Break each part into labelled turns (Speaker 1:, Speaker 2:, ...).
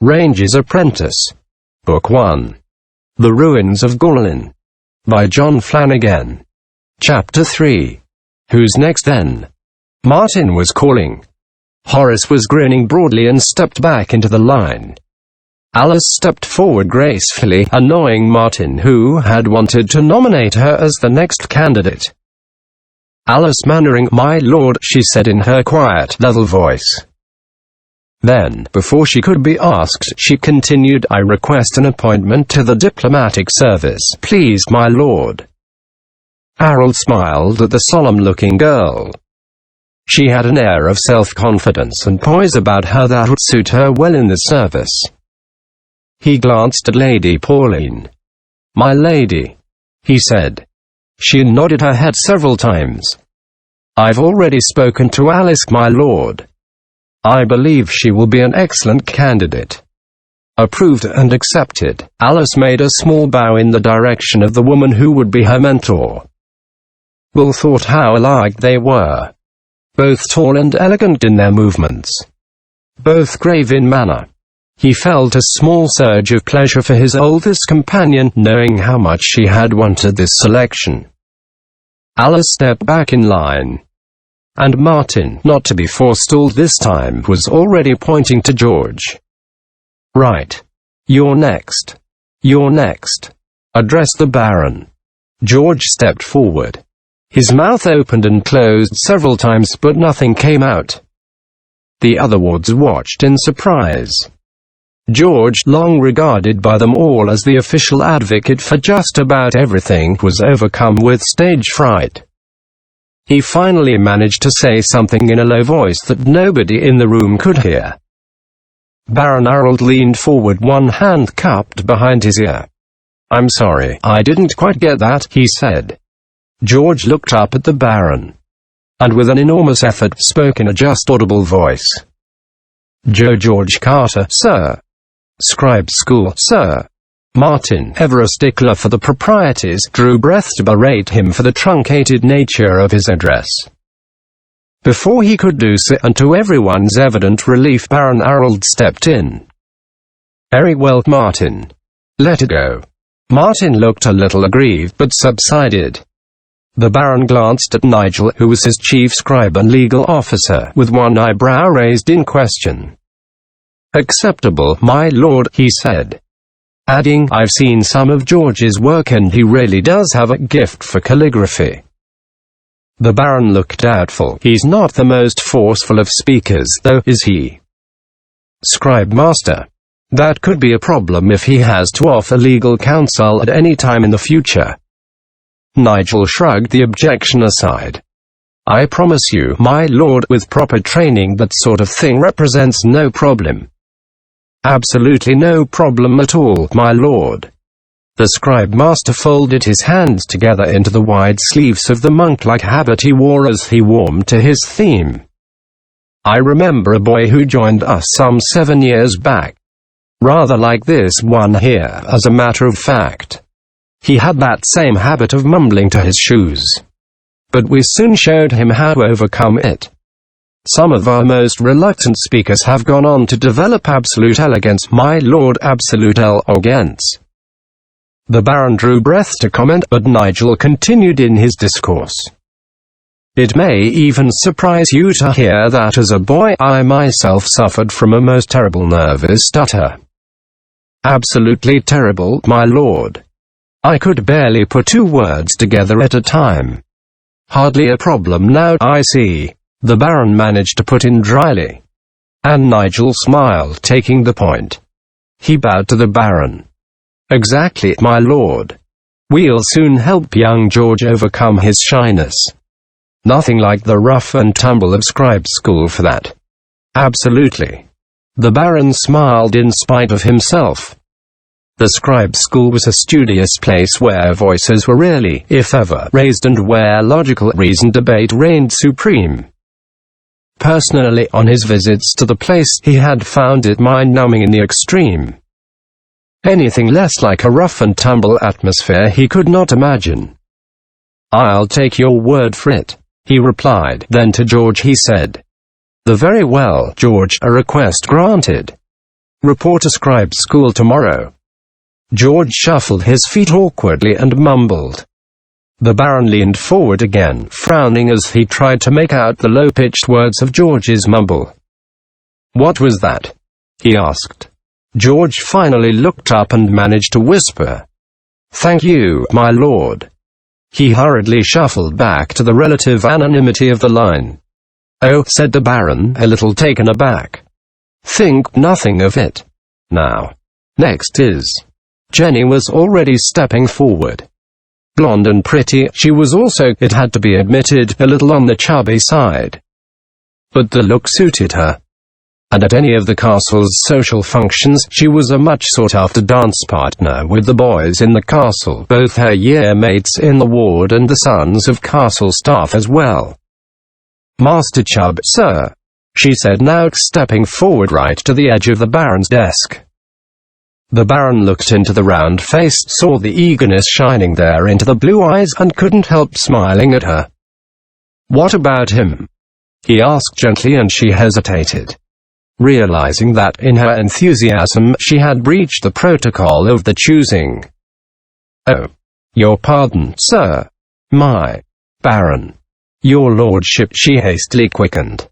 Speaker 1: Ranger's Apprentice. Book 1. The Ruins of Gorlan. By John Flanagan. Chapter 3. Who's next then? Martin was calling. Horace was grinning broadly and stepped back into the line. Alice stepped forward gracefully, annoying Martin, who had wanted to nominate her as the next candidate. "Alice Mannering, my lord," she said in her quiet, level voice. Then, before she could be asked, she continued, "I request an appointment to the diplomatic service, please, my lord." Harold smiled at the solemn-looking girl. She had an air of self-confidence and poise about her that would suit her well in the service. He glanced at Lady Pauline. "My lady," he said. She nodded her head several times. "I've already spoken to Alice, my lord. I believe she will be an excellent candidate." Approved and accepted, Alice made a small bow in the direction of the woman who would be her mentor. Will thought how alike they were. Both tall and elegant in their movements. Both grave in manner. He felt a small surge of pleasure for his oldest companion, knowing how much she had wanted this selection. Alice stepped back in line. And Martin, not to be forestalled this time, was already pointing to George. "Right. You're next. You're next," addressed the Baron. George stepped forward. His mouth opened and closed several times, but nothing came out. The other wards watched in surprise. George, long regarded by them all as the official advocate for just about everything, was overcome with stage fright. He finally managed to say something in a low voice that nobody in the room could hear. Baron Harold leaned forward, one hand cupped behind his ear. "I'm sorry, I didn't quite get that," he said. George looked up at the Baron, and with an enormous effort spoke in a just audible voice. "George Carter, sir. Scribe School, sir." Martin, ever a stickler for the proprieties, drew breath to berate him for the truncated nature of his address. Before he could do so, and to everyone's evident relief, Baron Harold stepped in. "Very well, Martin. Let it go." Martin looked a little aggrieved, but subsided. The Baron glanced at Nigel, who was his chief scribe and legal officer, with one eyebrow raised in question. "Acceptable, my lord," he said. Adding, "I've seen some of George's work and he really does have a gift for calligraphy." The Baron looked doubtful. "He's not the most forceful of speakers, though, is he?" "Scribe master. That could be a problem if he has to offer legal counsel at any time in the future." Nigel shrugged the objection aside. "I promise you, my lord, with proper training that sort of thing represents no problem." "Absolutely no problem at all, my lord." The scribe master folded his hands together into the wide sleeves of the monk-like habit he wore as he warmed to his theme. "I remember a boy who joined us some 7 years back. Rather like this one here, as a matter of fact. He had that same habit of mumbling to his shoes. But we soon showed him how to overcome it. Some of our most reluctant speakers have gone on to develop absolute elegance, my lord, absolute elegance." The Baron drew breath to comment, but Nigel continued in his discourse. "It may even surprise you to hear that as a boy, I myself suffered from a most terrible nervous stutter. Absolutely terrible, my lord. I could barely put 2 words together at a time. Hardly a problem now, I see," the Baron managed to put in dryly. And Nigel smiled, taking the point. He bowed to the Baron. "Exactly, my lord. We'll soon help young George overcome his shyness. Nothing like the rough and tumble of scribe school for that." "Absolutely." The Baron smiled in spite of himself. The scribe school was a studious place where voices were rarely, if ever, raised and where logical reasoned debate reigned supreme. Personally, on his visits to the place, he had found it mind-numbing in the extreme. Anything less like a rough-and-tumble atmosphere he could not imagine. "I'll take your word for it," he replied. Then to George he said, "The very well, George, a request granted. Report to scribe school tomorrow." George shuffled his feet awkwardly and mumbled. The Baron leaned forward again, frowning as he tried to make out the low-pitched words of George's mumble. "What was that?" he asked. George finally looked up and managed to whisper, "Thank you, my lord." He hurriedly shuffled back to the relative anonymity of the line. "Oh," said the Baron, a little taken aback. "Think nothing of it. Now, next is—" Jenny was already stepping forward. Blonde and pretty, she was also, it had to be admitted, a little on the chubby side. But the look suited her. And at any of the castle's social functions, she was a much sought-after dance partner with the boys in the castle, both her year-mates in the ward and the sons of castle staff as well. "Master Chubb, sir," she said, now stepping forward right to the edge of the Baron's desk. The Baron looked into the round face, saw the eagerness shining there into the blue eyes, and couldn't help smiling at her. "What about him?" he asked gently, and she hesitated, realizing that, in her enthusiasm, she had breached the protocol of the choosing. "Oh, your pardon, sir. My Baron. Your lordship," she hastily quickened,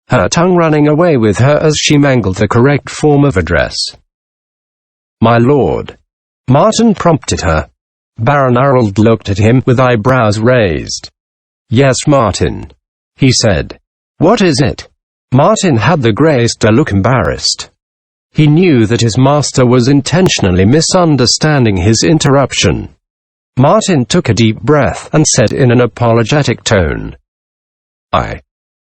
Speaker 1: her tongue running away with her as she mangled the correct form of address. "My lord," Martin prompted her. Baron Harold looked at him with eyebrows raised. "Yes, Martin," he said. "What is it?" Martin had the grace to look embarrassed. He knew that his master was intentionally misunderstanding his interruption. Martin took a deep breath, and said in an apologetic tone, "I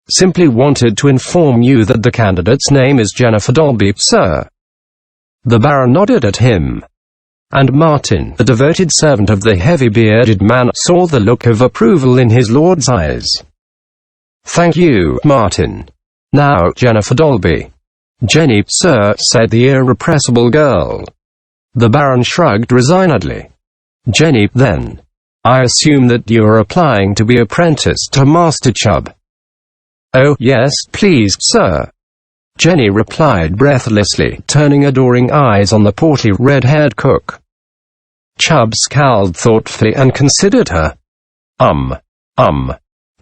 Speaker 1: simply wanted to inform you that the candidate's name is Jennifer Dolby, sir." The Baron nodded at him, and Martin, the devoted servant of the heavy-bearded man, saw the look of approval in his lord's eyes. "Thank you, Martin. Now, Jennifer Dolby." "Jenny, sir," said the irrepressible girl. The Baron shrugged resignedly. "Jenny, then. I assume that you're applying to be apprenticed to Master Chubb." "Oh, yes, please, sir," Jenny replied breathlessly, turning adoring eyes on the portly red-haired cook. Chubb scowled thoughtfully and considered her.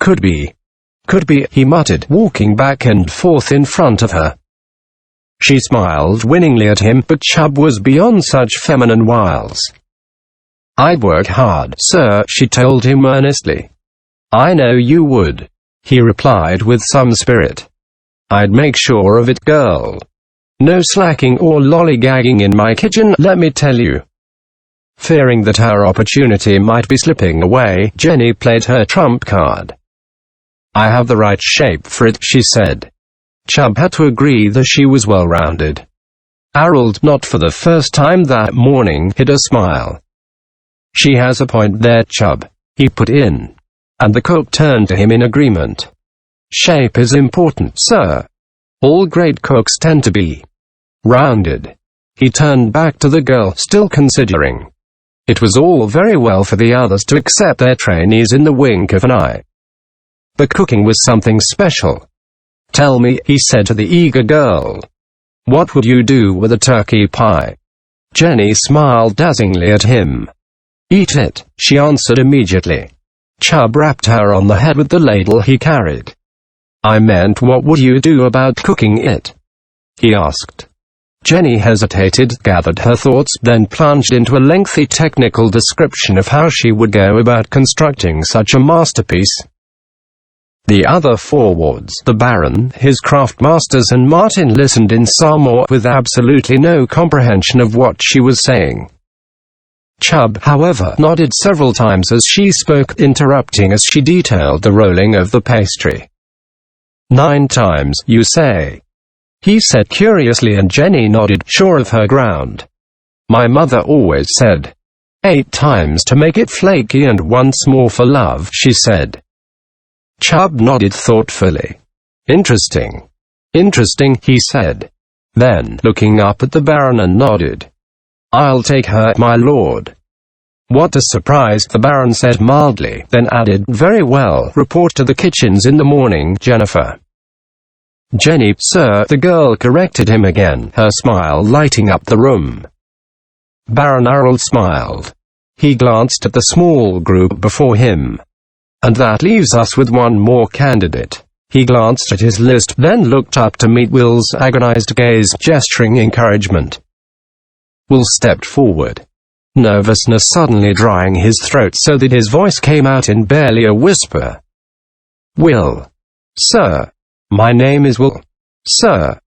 Speaker 1: Could be, he muttered, walking back and forth in front of her. She smiled winningly at him, but Chubb was beyond such feminine wiles. "I'd work hard, sir," she told him earnestly. "I know you would," he replied with some spirit. "I'd make sure of it, girl. No slacking or lollygagging in my kitchen, let me tell you." Fearing that her opportunity might be slipping away, Jenny played her trump card. "I have the right shape for it," she said. Chubb had to agree that she was well-rounded. Harold, not for the first time that morning, hid a smile. "She has a point there, Chubb," he put in. And the cook turned to him in agreement. "Shape is important, sir. All great cooks tend to be rounded." He turned back to the girl, still considering. It was all very well for the others to accept their trainees in the wink of an eye. But cooking was something special. "Tell me," he said to the eager girl. "What would you do with a turkey pie?" Jenny smiled dazzlingly at him. "Eat it," she answered immediately. Chubb rapped her on the head with the ladle he carried. "I meant, what would you do about cooking it?" he asked. Jenny hesitated, gathered her thoughts, then plunged into a lengthy technical description of how she would go about constructing such a masterpiece. The other four wards, the Baron, his craft masters and Martin, listened in some awe, with absolutely no comprehension of what she was saying. Chubb, however, nodded several times as she spoke, interrupting as she detailed the rolling of the pastry. "9 times, you say?" he said curiously, and Jenny nodded, sure of her ground. "My mother always said 8 times to make it flaky and once more for love," she said. Chubb nodded thoughtfully. Interesting, he said. Then, looking up at the Baron, nodded. "I'll take her, my lord." "What a surprise," the Baron said mildly, then added, "Very well, report to the kitchens in the morning, Jennifer." Jenny, sir, the girl corrected him again, her smile lighting up the room. Baron Harold smiled. He glanced at the small group before him. And that leaves us with one more candidate. He glanced at his list, then looked up to meet Will's agonized gaze, gesturing encouragement. Will stepped forward, nervousness suddenly drying his throat so that his voice came out in barely a whisper. Will. Sir. My name is Will. Sir.